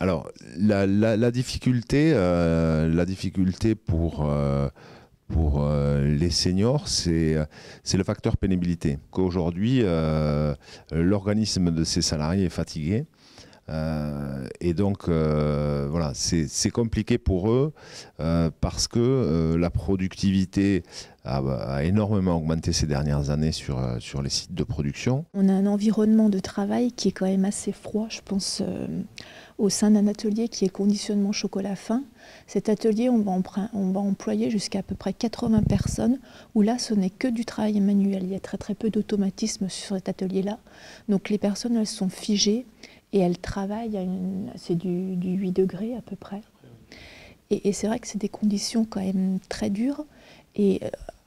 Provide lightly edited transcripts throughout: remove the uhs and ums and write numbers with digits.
Alors, la difficulté pour les seniors, c'est le facteur pénibilité. Qu'aujourd'hui, l'organisme de ces salariés est fatigué. Et donc, voilà, c'est compliqué pour eux parce que la productivité a énormément augmenté ces dernières années sur les sites de production. On a un environnement de travail qui est quand même assez froid, je pense, au sein d'un atelier qui est conditionnement chocolat fin. Cet atelier, on va employer jusqu'à peu près 80 personnes, où là, ce n'est que du travail manuel. Il y a très très peu d'automatisme sur cet atelier-là. Donc les personnes, elles sont figées et elles travaillent, c'est du 8 degrés à peu près. Et c'est vrai que c'est des conditions quand même très dures. Et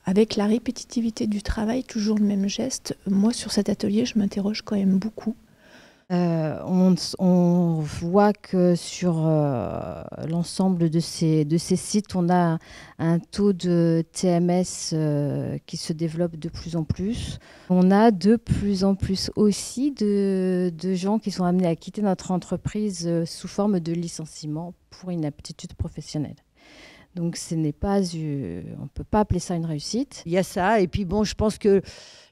avec la répétitivité du travail, toujours le même geste, moi sur cet atelier, je m'interroge quand même beaucoup. On voit que sur l'ensemble de ces sites, on a un taux de TMS qui se développe de plus en plus. On a de plus en plus aussi de gens qui sont amenés à quitter notre entreprise sous forme de licenciement pour inaptitude professionnelle. Donc on ne peut pas appeler ça une réussite. Il y a ça, et puis bon, je pense que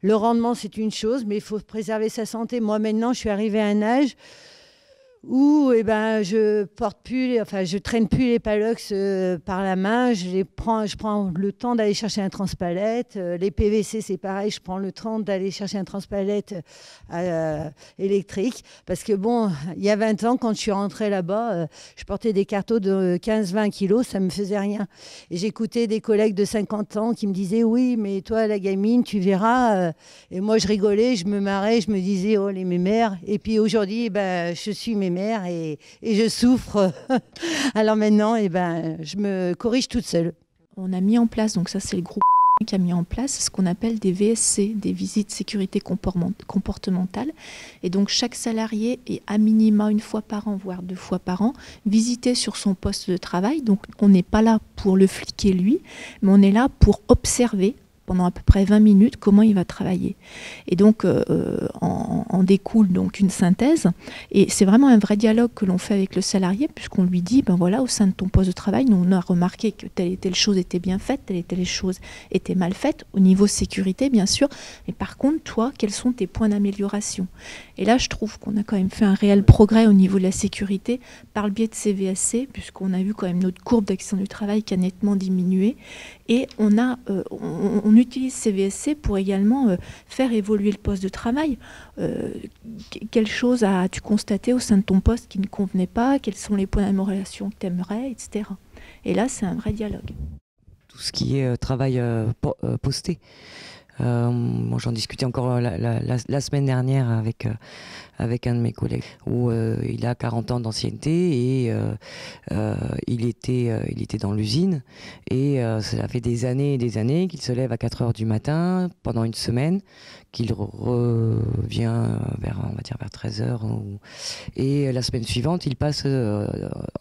le rendement c'est une chose, mais il faut préserver sa santé. Moi maintenant, je suis arrivée à un âge où je traîne plus les palox par la main, je prends le temps d'aller chercher un transpalette. Les PVC c'est pareil, je prends le temps d'aller chercher un transpalette électrique, parce que bon, il y a 20 ans quand je suis rentrée là-bas, je portais des cartons de 15-20 kilos, ça me faisait rien. Et j'écoutais des collègues de 50 ans qui me disaient oui, mais toi la gamine, tu verras. Et moi je rigolais, je me marrais, je me disais oh les mémères. Et puis aujourd'hui, je suis mémère et je souffre. Alors maintenant, je me corrige toute seule. On a mis en place, donc ça c'est le groupe qui a mis en place ce qu'on appelle des VSC, des visites sécurité comportementale. Et donc chaque salarié est à minima une fois par an, voire 2 fois par an, visité sur son poste de travail. Donc on n'est pas là pour le fliquer lui, mais on est là pour observer pendant à peu près 20 minutes comment il va travailler. Et donc en découle donc une synthèse, et c'est vraiment un vrai dialogue que l'on fait avec le salarié, puisqu'on lui dit, ben voilà, au sein de ton poste de travail, nous on a remarqué que telle et telle chose était bien faite, telle et telle chose était mal faite, au niveau sécurité bien sûr, mais par contre toi, quels sont tes points d'amélioration? Et là je trouve qu'on a quand même fait un réel progrès au niveau de la sécurité par le biais de ces VSC, puisqu'on a vu quand même notre courbe d'accident du travail qui a nettement diminué, et on utilise ces VSC pour également faire évoluer le poste de travail. Quelle chose as-tu constaté au sein de ton poste qui ne convenait pas? Quels sont les points d'amélioration que tu aimerais, etc. Et là, c'est un vrai dialogue. Tout ce qui est travail posté. Moi, j'en discutais encore la semaine dernière avec un de mes collègues où il a 40 ans d'ancienneté et il était dans l'usine et ça fait des années et des années qu'il se lève à 4 heures du matin pendant une semaine, qu'il revient vers 13 heures et la semaine suivante il passe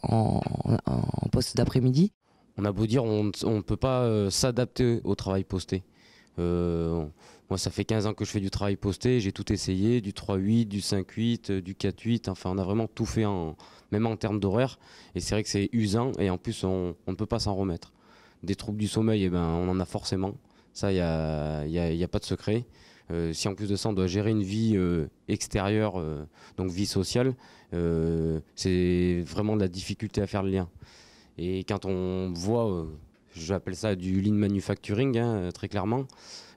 en poste d'après-midi. On a beau dire on ne peut pas s'adapter au travail posté. Moi ça fait 15 ans que je fais du travail posté, j'ai tout essayé, du 3-8, du 5-8, du 4-8, enfin on a vraiment tout fait, même en termes d'horaire, et c'est vrai que c'est usant et en plus on ne peut pas s'en remettre. Des troubles du sommeil, on en a forcément, ça il y a pas de secret. Si en plus de ça on doit gérer une vie extérieure, donc vie sociale, c'est vraiment de la difficulté à faire le lien. Et quand on voit... j'appelle ça du lean manufacturing, très clairement.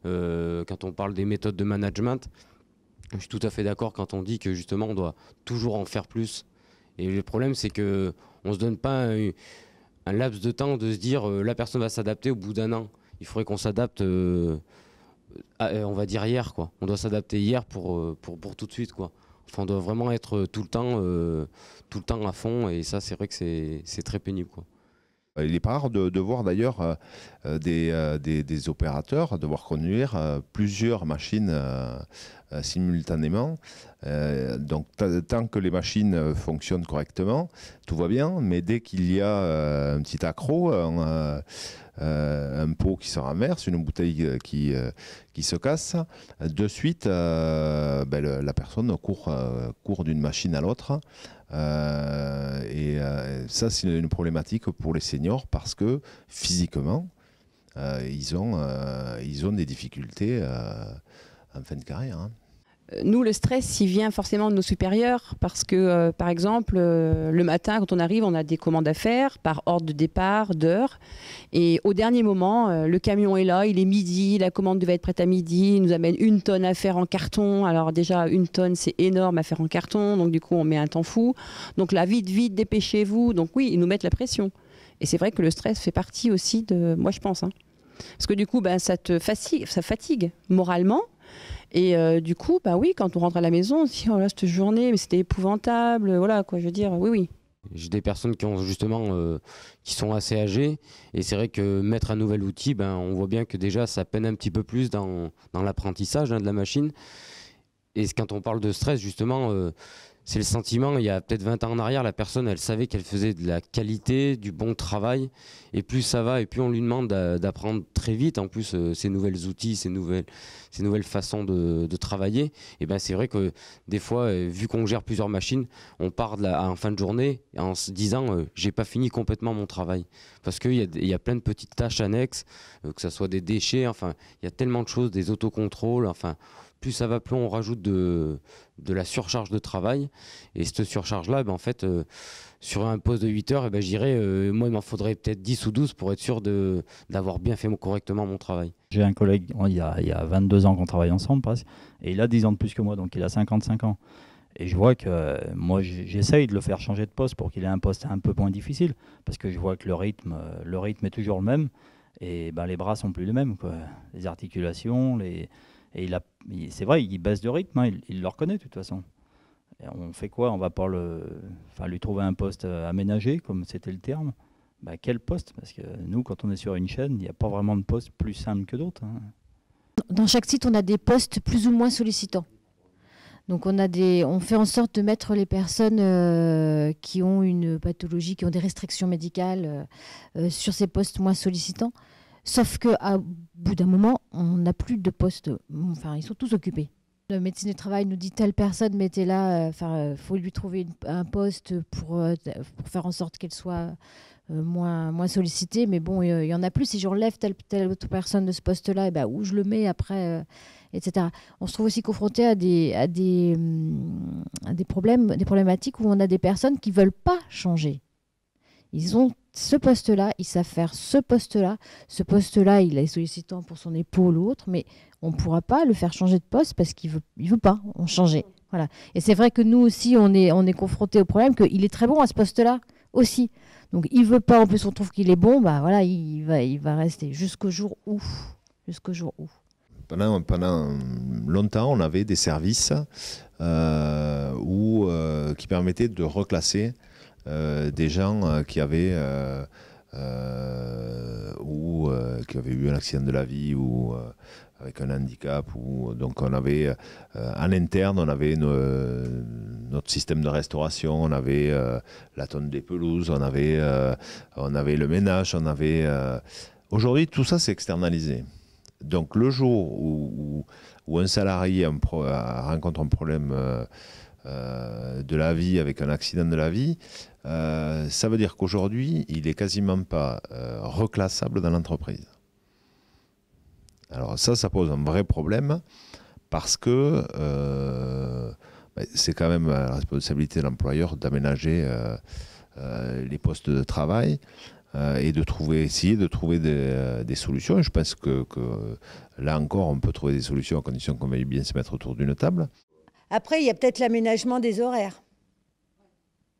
Quand on parle des méthodes de management, je suis tout à fait d'accord quand on dit que justement on doit toujours en faire plus. Et le problème c'est qu'on ne se donne pas un laps de temps de se dire la personne va s'adapter au bout d'un an. Il faudrait qu'on s'adapte on va dire hier, quoi. On doit s'adapter hier pour tout de suite, quoi. Enfin, on doit vraiment être tout le temps à fond, et ça, c'est vrai que c'est très pénible, quoi. Il n'est pas rare de voir d'ailleurs des opérateurs devoir conduire plusieurs machines simultanément. Donc tant que les machines fonctionnent correctement, tout va bien, mais dès qu'il y a un petit accroc, un pot qui se renverse, une bouteille qui se casse, de suite la personne court d'une machine à l'autre. Ça, c'est une problématique pour les seniors parce que physiquement, ils ont des difficultés en fin de carrière. Hein. Nous, le stress, il vient forcément de nos supérieurs parce que, par exemple, le matin, quand on arrive, on a des commandes à faire par ordre de départ, d'heure. Et au dernier moment, le camion est là, il est midi, la commande devait être prête à midi, il nous amène 1 tonne à faire en carton. Alors déjà, 1 tonne, c'est énorme à faire en carton, donc du coup, on met un temps fou. Donc là, vite, vite, dépêchez-vous. Donc oui, ils nous mettent la pression. Et c'est vrai que le stress fait partie aussi de... Moi, je pense. Hein. Parce que du coup, ça fatigue moralement. Et du coup, oui, quand on rentre à la maison, on se dit, oh là, cette journée, mais c'était épouvantable, voilà, quoi, je veux dire, oui. J'ai des personnes qui ont justement, qui sont assez âgées, et c'est vrai que mettre un nouvel outil, on voit bien que déjà, ça peine un petit peu plus dans l'apprentissage de la machine. Et quand on parle de stress, justement, c'est le sentiment, il y a peut-être 20 ans en arrière, la personne, elle savait qu'elle faisait de la qualité, du bon travail, et plus ça va, et plus on lui demande d'apprendre très vite, en plus, ces nouveaux outils, ces nouvelles façons de travailler, et c'est vrai que des fois, vu qu'on gère plusieurs machines, on part en fin de journée en se disant, j'ai pas fini complètement mon travail, parce qu'il y a plein de petites tâches annexes, que ce soit des déchets, enfin, il y a tellement de choses, des autocontrôles, enfin... Plus ça va, plus on rajoute de la surcharge de travail. Et cette surcharge-là, en fait, sur un poste de 8 heures, je dirais, moi, il m'en faudrait peut-être 10 ou 12 pour être sûr d'avoir bien fait correctement mon travail. J'ai un collègue, il y a 22 ans qu'on travaille ensemble, presque, et il a 10 ans de plus que moi, donc il a 55 ans. Et je vois que moi, j'essaye de le faire changer de poste pour qu'il ait un poste un peu moins difficile, parce que je vois que le rythme est toujours le même, et les bras sont plus les mêmes, quoi. Les articulations, et c'est vrai, il baisse de rythme, hein, il le reconnaît de toute façon. Et on fait quoi? On va pas lui trouver un poste aménagé, comme c'était le terme. Quel poste? Parce que nous, quand on est sur une chaîne, il n'y a pas vraiment de poste plus simple que d'autres. Hein. Dans chaque site, on a des postes plus ou moins sollicitants. Donc on fait en sorte de mettre les personnes qui ont une pathologie, qui ont des restrictions médicales sur ces postes moins sollicitants. Sauf qu'à bout d'un moment, on n'a plus de postes. Enfin, ils sont tous occupés. Le médecin du travail nous dit telle personne, mettez-la. Faut lui trouver un poste pour faire en sorte qu'elle soit moins sollicitée. Mais bon, il y en a plus. Si j'enlève telle autre personne de ce poste-là, où je le mets après, etc. On se trouve aussi confronté à des problématiques où on a des personnes qui ne veulent pas changer. Ils ont ce poste-là, ils savent faire ce poste-là. Ce poste-là, il est sollicitant pour son épaule ou autre, mais on ne pourra pas le faire changer de poste parce qu'il veut pas en changer. Voilà. Et c'est vrai que nous aussi, on est confrontés au problème qu'il est très bon à ce poste-là aussi. Donc il veut pas, en plus on trouve qu'il est bon, voilà, il va rester jusqu'au jour où. Pendant longtemps, on avait des services qui permettaient de reclasser des gens qui avaient eu un accident de la vie ou avec un handicap. Donc on avait en interne, on avait notre système de restauration, on avait la tonne des pelouses, on avait le ménage, Aujourd'hui, tout ça, c'est externalisé. Donc le jour où un salarié rencontre un problème de la vie avec un accident de la vie, ça veut dire qu'aujourd'hui, il n'est quasiment pas reclassable dans l'entreprise. Alors ça pose un vrai problème parce que c'est quand même la responsabilité de l'employeur d'aménager les postes de travail et essayer de trouver des solutions. Et je pense que là encore, on peut trouver des solutions à condition qu'on veuille bien se mettre autour d'une table. Après, il y a peut-être l'aménagement des horaires.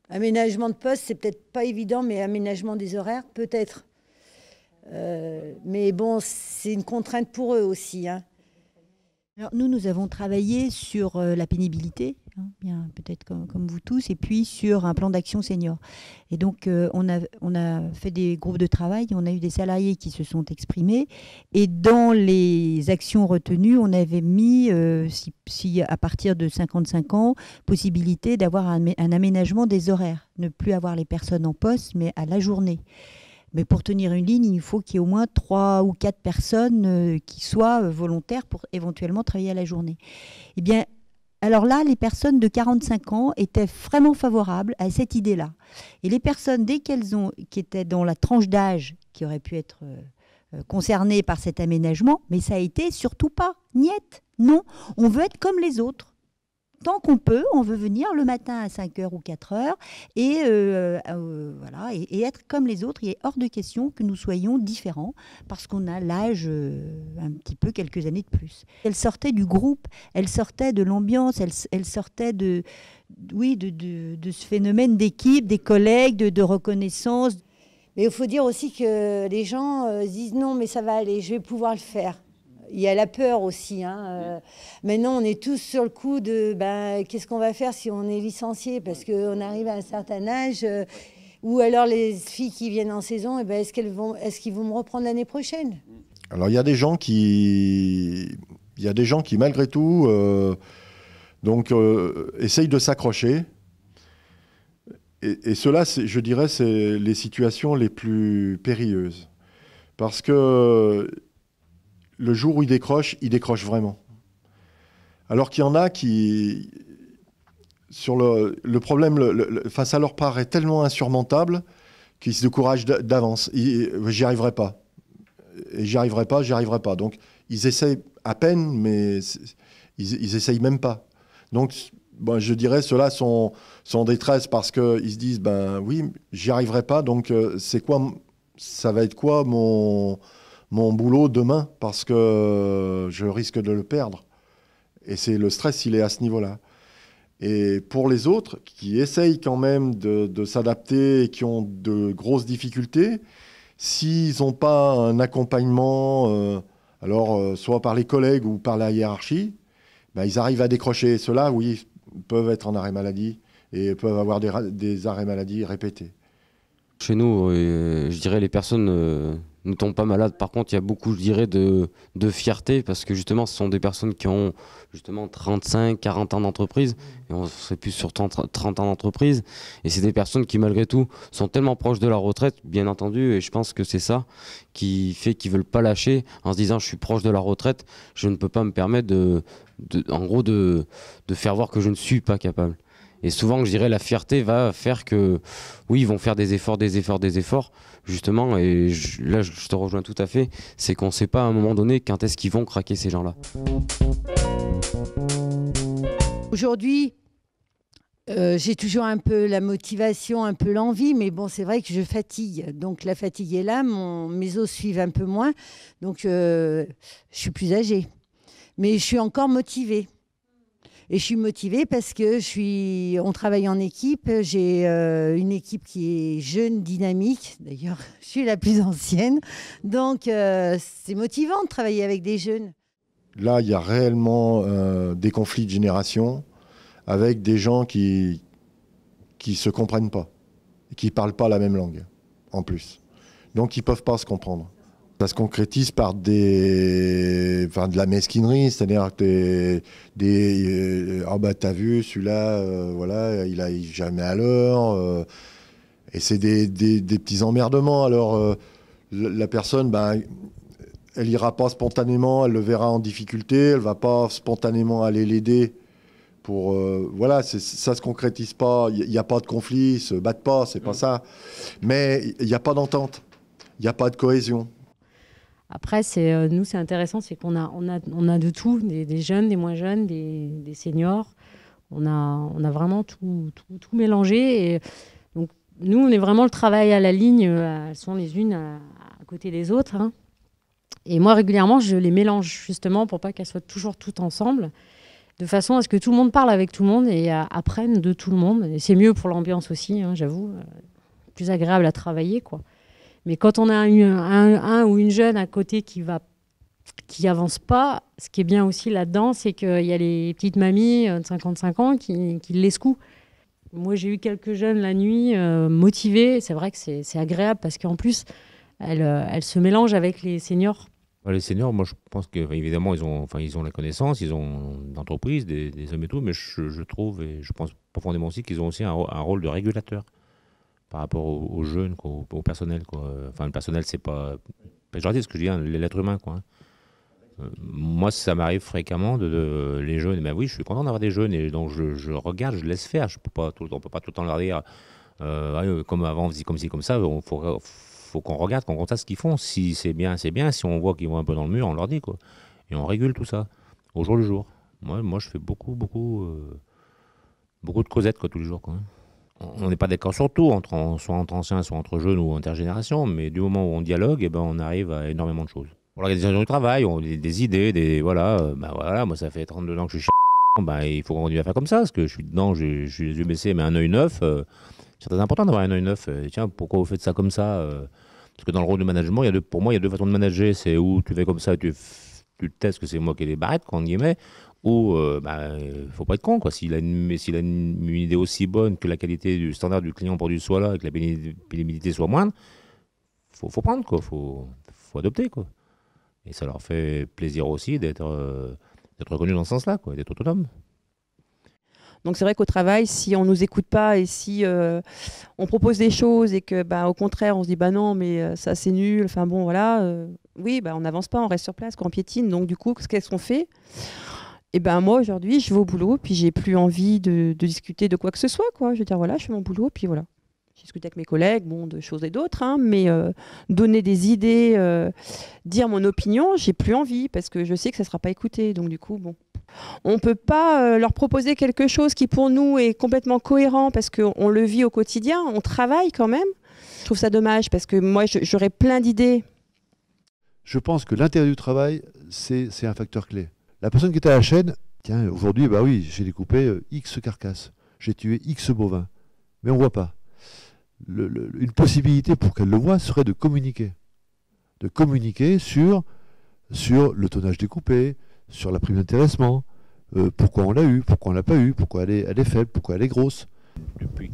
Aménagement de poste, c'est peut-être pas évident, mais aménagement des horaires, peut-être. Mais bon, c'est une contrainte pour eux aussi. Hein. Alors, nous avons travaillé sur la pénibilité, hein, bien peut-être comme vous tous, et puis sur un plan d'action senior. Et donc, on a fait des groupes de travail, on a eu des salariés qui se sont exprimés, et dans les actions retenues, on avait mis, si à partir de 55 ans, possibilité d'avoir un aménagement des horaires, ne plus avoir les personnes en poste, mais à la journée. Mais pour tenir une ligne, il faut qu'il y ait au moins 3 ou 4 personnes qui soient volontaires pour éventuellement travailler à la journée. Eh bien, alors là, les personnes de 45 ans étaient vraiment favorables à cette idée-là. Et les personnes, qui étaient dans la tranche d'âge qui aurait pu être concernées par cet aménagement, mais ça a été surtout pas, niet, non, on veut être comme les autres. Tant qu'on peut, on veut venir le matin à 5h ou 4h et, voilà, et être comme les autres. Il est hors de question que nous soyons différents parce qu'on a l'âge un petit peu quelques années de plus. Elle sortait du groupe, elle sortait de l'ambiance, elle sortait de ce phénomène d'équipe, des collègues, de reconnaissance. Mais il faut dire aussi que les gens se disent non, mais ça va aller, je vais pouvoir le faire. Il y a la peur aussi. Maintenant, on est tous sur le coup de qu'est-ce qu'on va faire si on est licencié parce qu'on arrive à un certain âge. Ou alors les filles qui viennent en saison, est-ce qu'ils vont me reprendre l'année prochaine? Alors il y a des gens qui malgré tout essayent de s'accrocher. Et cela, je dirais, c'est les situations les plus périlleuses. Parce que le jour où il décroche vraiment. Alors qu'il y en a qui, sur le problème, ça leur paraît tellement insurmontable qu'ils se découragent d'avance. J'y arriverai pas. Et j'y arriverai pas. Donc, ils essayent à peine, mais ils essayent même pas. Donc, je dirais, ceux-là sont en détresse parce qu'ils se disent, oui, j'y arriverai pas, donc ça va être quoi mon boulot demain parce que je risque de le perdre. Et c'est le stress, il est à ce niveau-là. Et pour les autres qui essayent quand même de s'adapter et qui ont de grosses difficultés, s'ils n'ont pas un accompagnement, soit par les collègues ou par la hiérarchie, ils arrivent à décrocher. Ceux-là, oui, peuvent être en arrêt maladie et peuvent avoir des arrêts maladie répétés. Chez nous, je dirais les personnes ne tombent pas malades. Par contre, il y a beaucoup, je dirais, de fierté parce que justement, ce sont des personnes qui ont justement 35, 40 ans d'entreprise. Et on serait plus sur 30 ans d'entreprise. Et c'est des personnes qui, malgré tout, sont tellement proches de la retraite, bien entendu. Et je pense que c'est ça qui fait qu'ils ne veulent pas lâcher en se disant je suis proche de la retraite, je ne peux pas me permettre de faire voir que je ne suis pas capable. Et souvent, je dirais, la fierté va faire que, oui, ils vont faire des efforts, justement. Et là, je te rejoins tout à fait. C'est qu'on ne sait pas à un moment donné quand est-ce qu'ils vont craquer, ces gens-là. Aujourd'hui, j'ai toujours un peu la motivation, un peu l'envie, mais bon, c'est vrai que je fatigue. Donc, la fatigue est là, mes os suivent un peu moins. Donc, je suis plus âgée. Mais je suis encore motivée. Et je suis motivée parce que on travaille en équipe. J'ai une équipe qui est jeune, dynamique. D'ailleurs, je suis la plus ancienne. Donc, c'est motivant de travailler avec des jeunes. Là, il y a réellement des conflits de génération avec des gens qui se comprennent pas, qui parlent pas la même langue, en plus. Donc, ils peuvent pas se comprendre. Ça se concrétise par de la mesquinerie, c'est-à-dire que t'as vu, celui-là, il arrive jamais à l'heure. Et c'est des petits emmerdements. Alors, la personne, elle ira pas spontanément, elle le verra en difficulté, elle va pas spontanément aller l'aider. Ça se concrétise pas, il n'y a pas de conflit, ils se battent pas, c'est pas ça. Mais il n'y a pas d'entente, il n'y a pas de cohésion. Après, nous, c'est intéressant, c'est qu'on a de tout, des jeunes, des moins jeunes, des seniors. On a vraiment tout mélangé. Et donc, nous, on est vraiment le travail à la ligne. Elles sont les unes à côté des autres. Hein. Et moi, régulièrement, je les mélange justement pour pas qu'elles soient toujours toutes ensemble, de façon à ce que tout le monde parle avec tout le monde et apprenne de tout le monde. Et c'est mieux pour l'ambiance aussi, hein, j'avoue. Plus agréable à travailler, quoi. Mais quand on a un ou une jeune à côté qui va qui n'avancent pas. Ce qui est bien aussi là-dedans, c'est qu'il y a les petites mamies de 55 ans qui les secouent. Moi, j'ai eu quelques jeunes la nuit motivés. C'est vrai que c'est agréable parce qu'en plus, elles se mélangent avec les seniors. Les seniors, moi, je pense qu'évidemment, ils ont la connaissance, ils ont l'entreprise, des hommes et tout, mais je trouve, et je pense profondément aussi qu'ils ont aussi un rôle de régulateur par rapport aux jeunes, quoi, au personnel, quoi. Enfin, le personnel, c'est pas péjoratif, ce que je dis, hein, l'être humain, quoi. Moi, ça m'arrive fréquemment les jeunes. Ben oui, je suis content d'avoir des jeunes, et donc je regarde, je laisse faire. On peut pas tout le temps leur dire comme avant, comme ci, comme ça. Faut qu'on regarde, qu'on constate ce qu'ils font. Si c'est bien, c'est bien. Si on voit qu'ils vont un peu dans le mur, on leur dit, quoi. Et on régule tout ça au jour le jour. Moi, je fais beaucoup de causettes, quoi, tous les jours, quoi. On n'est pas d'accord sur tout, soit entre anciens, soit entre jeunes ou intergénérations, mais du moment où on dialogue, on arrive à énormément de choses. Pour l'organisation du travail, on a des idées, voilà, moi ça fait 32 ans que je suis il faut continuer à faire comme ça, parce que je suis dedans, je suis les yeux baissés, mais un œil neuf, c'est très important d'avoir un œil neuf. Tiens, pourquoi vous faites ça comme ça Parce que dans le rôle de management, pour moi, il y a deux façons de manager. C'est où tu fais comme ça, tu testes que c'est moi qui ai les barrettes, entre guillemets, ou faut pas être con, quoi. S'il a une idée aussi bonne que la qualité du standard du client produit soit là et que la pénibilité soit moindre, faut prendre, quoi. Faut adopter, quoi. Et ça leur fait plaisir aussi d'être reconnus dans ce sens-là, quoi, d'être autonome. Donc c'est vrai qu'au travail, si on nous écoute pas et si on propose des choses et que au contraire on se dit non mais ça c'est nul, enfin bon voilà, on n'avance pas, on reste sur place, on piétine. Donc du coup qu'est-ce qu'on fait ? Et moi aujourd'hui je vais au boulot, puis j'ai plus envie de discuter de quoi que ce soit, quoi. Je veux dire voilà, je fais mon boulot, puis voilà. J'ai discuté avec mes collègues, de choses et d'autres, hein, mais donner des idées, dire mon opinion, j'ai plus envie parce que je sais que ça sera pas écouté. Donc du coup on ne peut pas leur proposer quelque chose qui pour nous est complètement cohérent parce qu'on le vit au quotidien, on travaille quand même. Je trouve ça dommage parce que moi j'aurais plein d'idées. Je pense que l'intérêt du travail, c'est un facteur clé. La personne qui est à la chaîne, tiens, aujourd'hui, oui, j'ai découpé X carcasses, j'ai tué X bovins, mais on ne voit pas. Une possibilité pour qu'elle le voie serait de communiquer. De communiquer sur le tonnage découpé, sur la prime d'intéressement, pourquoi on l'a eu, pourquoi on ne l'a pas eu, pourquoi elle est faible, pourquoi elle est grosse. Depuis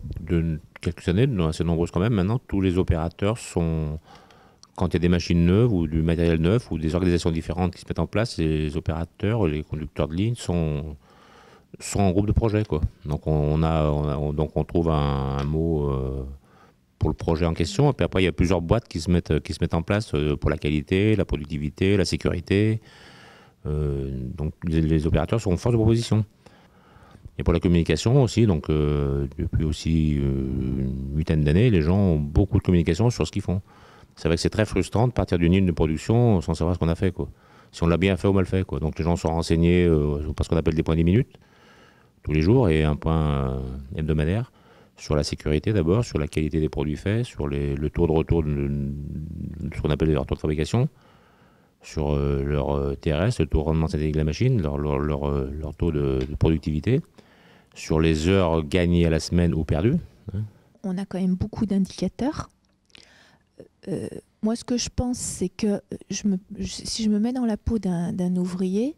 quelques années, assez nombreuses quand même, maintenant, tous les opérateurs sont, quand il y a des machines neuves ou du matériel neuf ou des organisations différentes qui se mettent en place, les opérateurs, les conducteurs de ligne sont en groupe de projet, quoi. Donc on trouve un mot pour le projet en question, et puis après il y a plusieurs boîtes qui se mettent en place pour la qualité, la productivité, la sécurité. Donc les opérateurs sont force de proposition. Et pour la communication aussi, donc depuis aussi une huitaine d'années, les gens ont beaucoup de communication sur ce qu'ils font. C'est vrai que c'est très frustrant de partir d'une ligne de production sans savoir ce qu'on a fait, quoi. Si on l'a bien fait ou mal fait, quoi. Donc les gens sont renseignés par ce qu'on appelle des points 10 minutes tous les jours et un point hebdomadaire sur la sécurité d'abord, sur la qualité des produits faits, sur le taux de retour de ce qu'on appelle leur taux de fabrication, sur leur TRS, le taux de rendement synthétique de la machine, leur taux de productivité, sur les heures gagnées à la semaine ou perdues. On a quand même beaucoup d'indicateurs. Moi, ce que je pense, c'est que si je me mets dans la peau d'un ouvrier,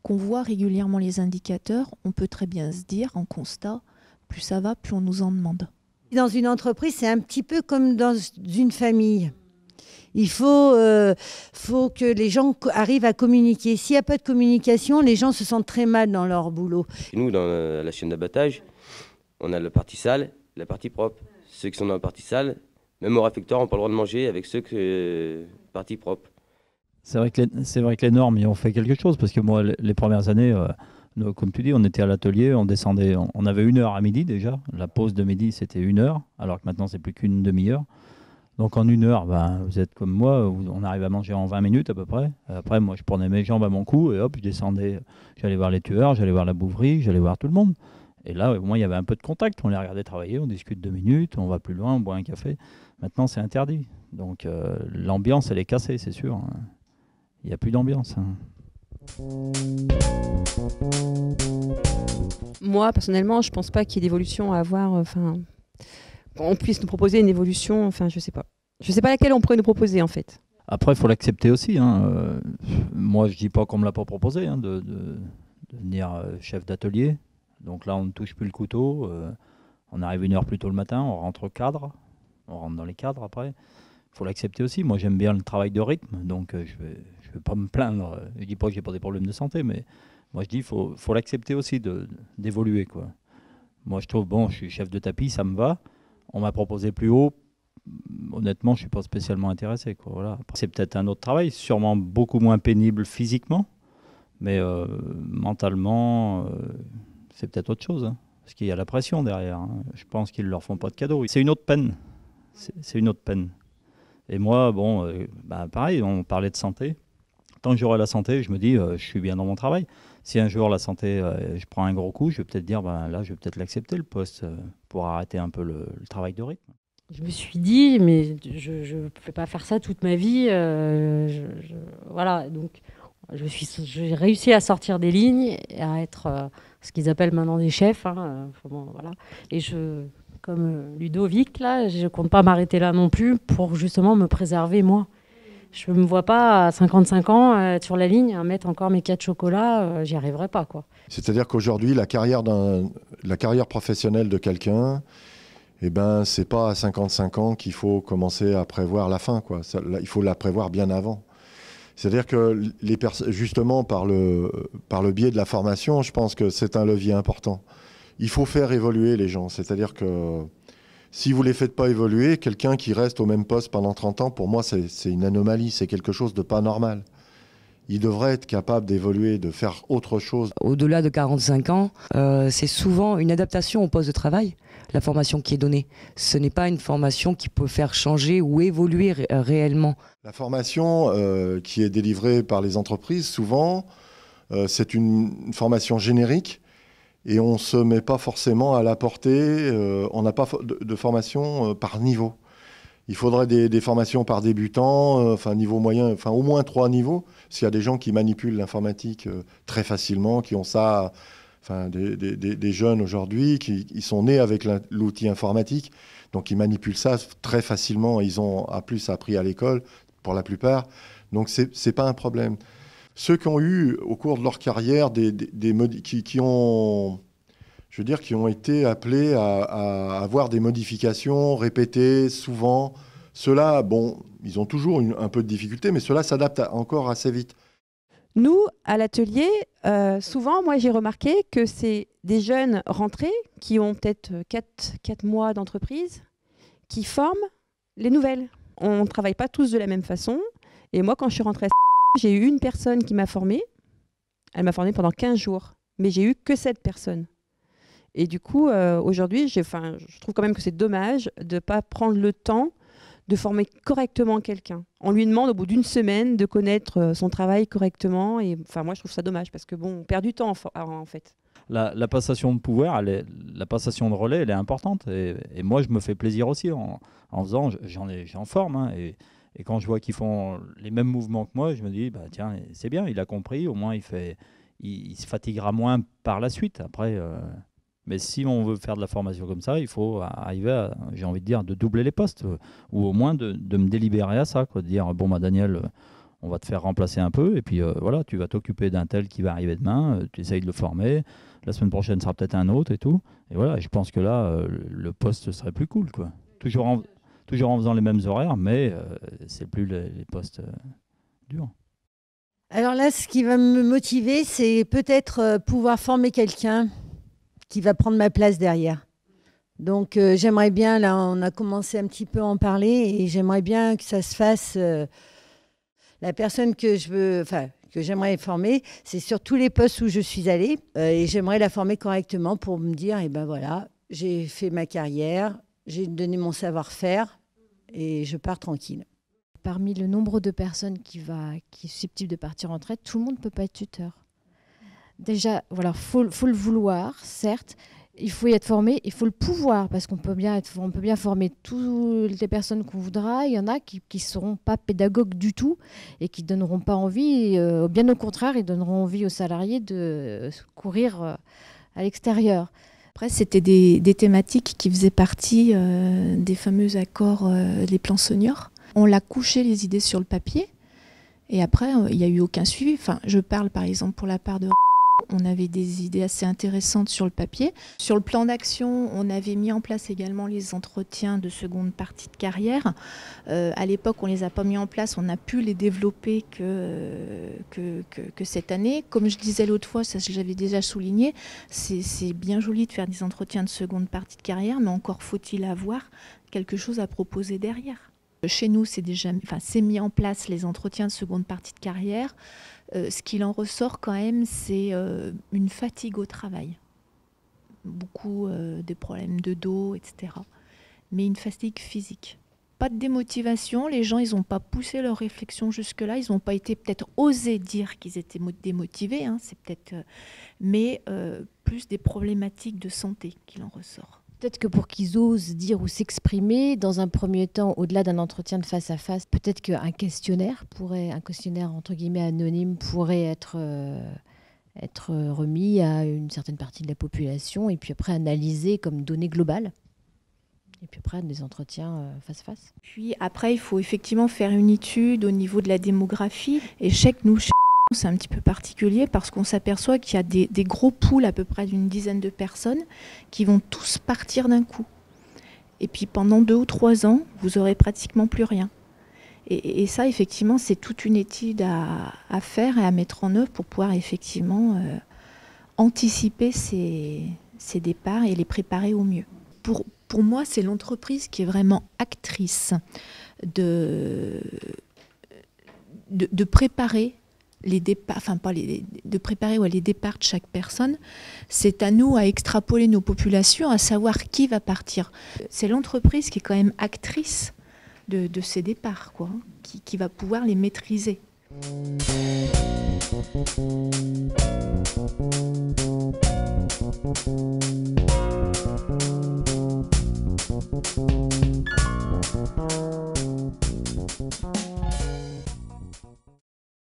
qu'on voit régulièrement les indicateurs, on peut très bien se dire, en constat, plus ça va, plus on nous en demande. Dans une entreprise, c'est un petit peu comme dans une famille. Il faut que les gens arrivent à communiquer. S'il n'y a pas de communication, les gens se sentent très mal dans leur boulot. Et nous, dans la chaîne d'abattage, on a la partie sale, la partie propre. Ceux qui sont dans la partie sale, même au réfectoire, on n'a pas le droit de manger avec ceux qui partie propre. C'est vrai que les normes y ont fait quelque chose, parce que moi, les premières années, nous, comme tu dis, on était à l'atelier, on descendait, on avait 1 heure à midi déjà. La pause de midi, c'était 1 heure, alors que maintenant, c'est plus qu'une demi-heure. Donc en 1 heure, vous êtes comme moi, on arrive à manger en 20 minutes à peu près. Après, moi, je prenais mes jambes à mon cou et hop, je descendais. J'allais voir les tueurs, j'allais voir la bouverie, j'allais voir tout le monde. Et là, au moins, il y avait un peu de contact. On les regardait travailler, on discute 2 minutes, on va plus loin, on boit un café. Maintenant, c'est interdit. Donc l'ambiance, elle est cassée, c'est sûr. Il n'y a plus d'ambiance. Moi, personnellement, je ne pense pas qu'il y ait d'évolution à avoir. On puisse nous proposer une évolution, je sais pas. Je sais pas laquelle on pourrait nous proposer, en fait. Après, il faut l'accepter aussi. Hein. Moi, je ne dis pas qu'on ne me l'a pas proposé de devenir chef d'atelier. Donc là, on ne touche plus le couteau. On arrive 1 heure plus tôt le matin, on rentre au cadre. On rentre dans les cadres après. Il faut l'accepter aussi. Moi, j'aime bien le travail de rythme. Donc, je vais pas me plaindre. Je ne dis pas que je n'ai pas des problèmes de santé, mais moi, je dis qu'il faut l'accepter aussi d'évoluer, quoi. Moi, je trouve, bon, je suis chef de tapis, ça me va. On m'a proposé plus haut. Honnêtement, je ne suis pas spécialement intéressé, quoi. Voilà. C'est peut-être un autre travail, sûrement beaucoup moins pénible physiquement, mais mentalement, c'est peut-être autre chose. Hein, parce qu'il y a la pression derrière. Hein. Je pense qu'ils ne leur font pas de cadeaux. C'est une autre peine. C'est une autre peine. Et moi, bon, pareil, on parlait de santé. Tant que j'aurai la santé, je me dis, je suis bien dans mon travail. Si un jour la santé, je prends un gros coup, je vais peut-être dire, là, je vais peut-être l'accepter, le poste, pour arrêter un peu le travail de rythme. Je me suis dit, mais je ne peux pas faire ça toute ma vie. Voilà, donc j'ai réussi à sortir des lignes et à être ce qu'ils appellent maintenant des chefs. Hein, voilà. Et comme Ludovic, là, je ne compte pas m'arrêter là non plus pour justement me préserver moi. Je ne me vois pas à 55 ans sur la ligne à mettre encore mes 4 chocolats, j'y arriverai pas, quoi. C'est-à-dire qu'aujourd'hui, la carrière professionnelle de quelqu'un, c'est pas à 55 ans qu'il faut commencer à prévoir la fin, quoi. Il faut la prévoir bien avant. C'est-à-dire que justement par le biais de la formation, je pense que c'est un levier important. Il faut faire évoluer les gens. C'est-à-dire que si vous ne les faites pas évoluer, quelqu'un qui reste au même poste pendant 30 ans, pour moi, c'est une anomalie, c'est quelque chose de pas normal. Il devrait être capable d'évoluer, de faire autre chose. Au-delà de 45 ans, c'est souvent une adaptation au poste de travail, la formation qui est donnée. Ce n'est pas une formation qui peut faire changer ou évoluer réellement. La formation qui est délivrée par les entreprises, souvent, c'est une formation générique. Et on ne se met pas forcément à la portée, on n'a pas de formation par niveau. Il faudrait des formations par débutants, niveau moyen, au moins 3 niveaux, parce qu'il y a des gens qui manipulent l'informatique très facilement, qui ont ça, des jeunes aujourd'hui, qui sont nés avec l'outil informatique, donc ils manipulent ça très facilement, ils ont plus appris à l'école, pour la plupart, donc c'est pas un problème. Ceux qui ont eu, au cours de leur carrière, qui ont été appelés à avoir des modifications répétées, souvent, ceux-là, ils ont toujours un peu de difficulté, mais ceux-là s'adaptent encore assez vite. Nous, à l'atelier, souvent, moi, j'ai remarqué que c'est des jeunes rentrés qui ont peut-être 4 mois d'entreprise, qui forment les nouvelles. On ne travaille pas tous de la même façon. Et moi, quand je suis rentrée j'ai eu une personne qui m'a formée. Elle m'a formée pendant 15 jours. Mais j'ai eu que cette personne. Et du coup, aujourd'hui, je trouve quand même que c'est dommage de ne pas prendre le temps de former correctement quelqu'un. On lui demande au bout d'une semaine de connaître son travail correctement. Et moi, je trouve ça dommage parce que on perd du temps en fait. La passation de pouvoir, la passation de relais, elle est importante. Et moi, je me fais plaisir aussi en faisant, j'en forme. Hein, et quand je vois qu'ils font les mêmes mouvements que moi, je me dis, tiens, c'est bien, il a compris, au moins il se fatiguera moins par la suite. Après, mais si on veut faire de la formation comme ça, il faut arriver à, j'ai envie de dire, de doubler les postes, ou au moins de me délibérer à ça, quoi, de dire, Daniel, on va te faire remplacer un peu, et puis voilà, tu vas t'occuper d'un tel qui va arriver demain, tu essayes de le former, la semaine prochaine sera peut-être un autre et tout. Et voilà, je pense que là, le poste serait plus cool, quoi. Toujours en faisant les mêmes horaires, mais c'est plus les postes durs. Alors là, ce qui va me motiver, c'est peut-être pouvoir former quelqu'un qui va prendre ma place derrière. Donc j'aimerais bien, là on a commencé un petit peu à en parler, et j'aimerais bien que ça se fasse. La personne que j'aimerais former, c'est sur tous les postes où je suis allée, et j'aimerais la former correctement pour me dire, voilà, j'ai fait ma carrière, j'ai donné mon savoir-faire, et je pars tranquille. Parmi le nombre de personnes qui est susceptible de partir en retraite, tout le monde ne peut pas être tuteur. Déjà, voilà, faut le vouloir, certes. Il faut y être formé, il faut le pouvoir, parce qu'on peut bien former toutes les personnes qu'on voudra. Il y en a qui ne seront pas pédagogues du tout et qui ne donneront pas envie, bien au contraire, ils donneront envie aux salariés de courir à l'extérieur. Après, c'était des thématiques qui faisaient partie des fameux accords des plans seniors. On l'a couché les idées sur le papier et après, il n'y a eu aucun suivi. Enfin, je parle par exemple pour la part de... On avait des idées assez intéressantes sur le papier. Sur le plan d'action, on avait mis en place également les entretiens de seconde partie de carrière. À l'époque, on ne les a pas mis en place, on a pu les développer que cette année. Comme je disais l'autre fois, ça je l'avais déjà souligné, c'est bien joli de faire des entretiens de seconde partie de carrière, mais encore faut-il avoir quelque chose à proposer derrière. Chez nous, c'est mis en place les entretiens de seconde partie de carrière. Ce qu'il en ressort quand même, c'est une fatigue au travail. Beaucoup des problèmes de dos, etc. Mais une fatigue physique. Pas de démotivation, les gens, ils n'ont pas poussé leur réflexion jusque-là, ils n'ont pas été peut-être osé dire qu'ils étaient démotivés, hein, c'est peut-être, mais plus des problématiques de santé qu'il en ressort. Peut-être que pour qu'ils osent dire ou s'exprimer, dans un premier temps, au-delà d'un entretien de face à face, peut-être qu'un questionnaire entre guillemets anonyme pourrait être remis à une certaine partie de la population et puis après analysé comme donnée globale. Et puis après, des entretiens face à face. Puis après, il faut effectivement faire une étude au niveau de la démographie. Et je sais que nous, c'est un petit peu particulier parce qu'on s'aperçoit qu'il y a des gros pools à peu près d'une dizaine de personnes qui vont tous partir d'un coup. Et puis pendant 2 ou 3 ans, vous aurez pratiquement plus rien. Et ça, effectivement, c'est toute une étude à faire et à mettre en œuvre pour pouvoir effectivement anticiper ces départs et les préparer au mieux. Pour moi, c'est l'entreprise qui est vraiment actrice de préparer les départs, les départs de chaque personne. C'est à nous à extrapoler nos populations, à savoir qui va partir. C'est l'entreprise qui est quand même actrice de ces départs, quoi, qui va pouvoir les maîtriser.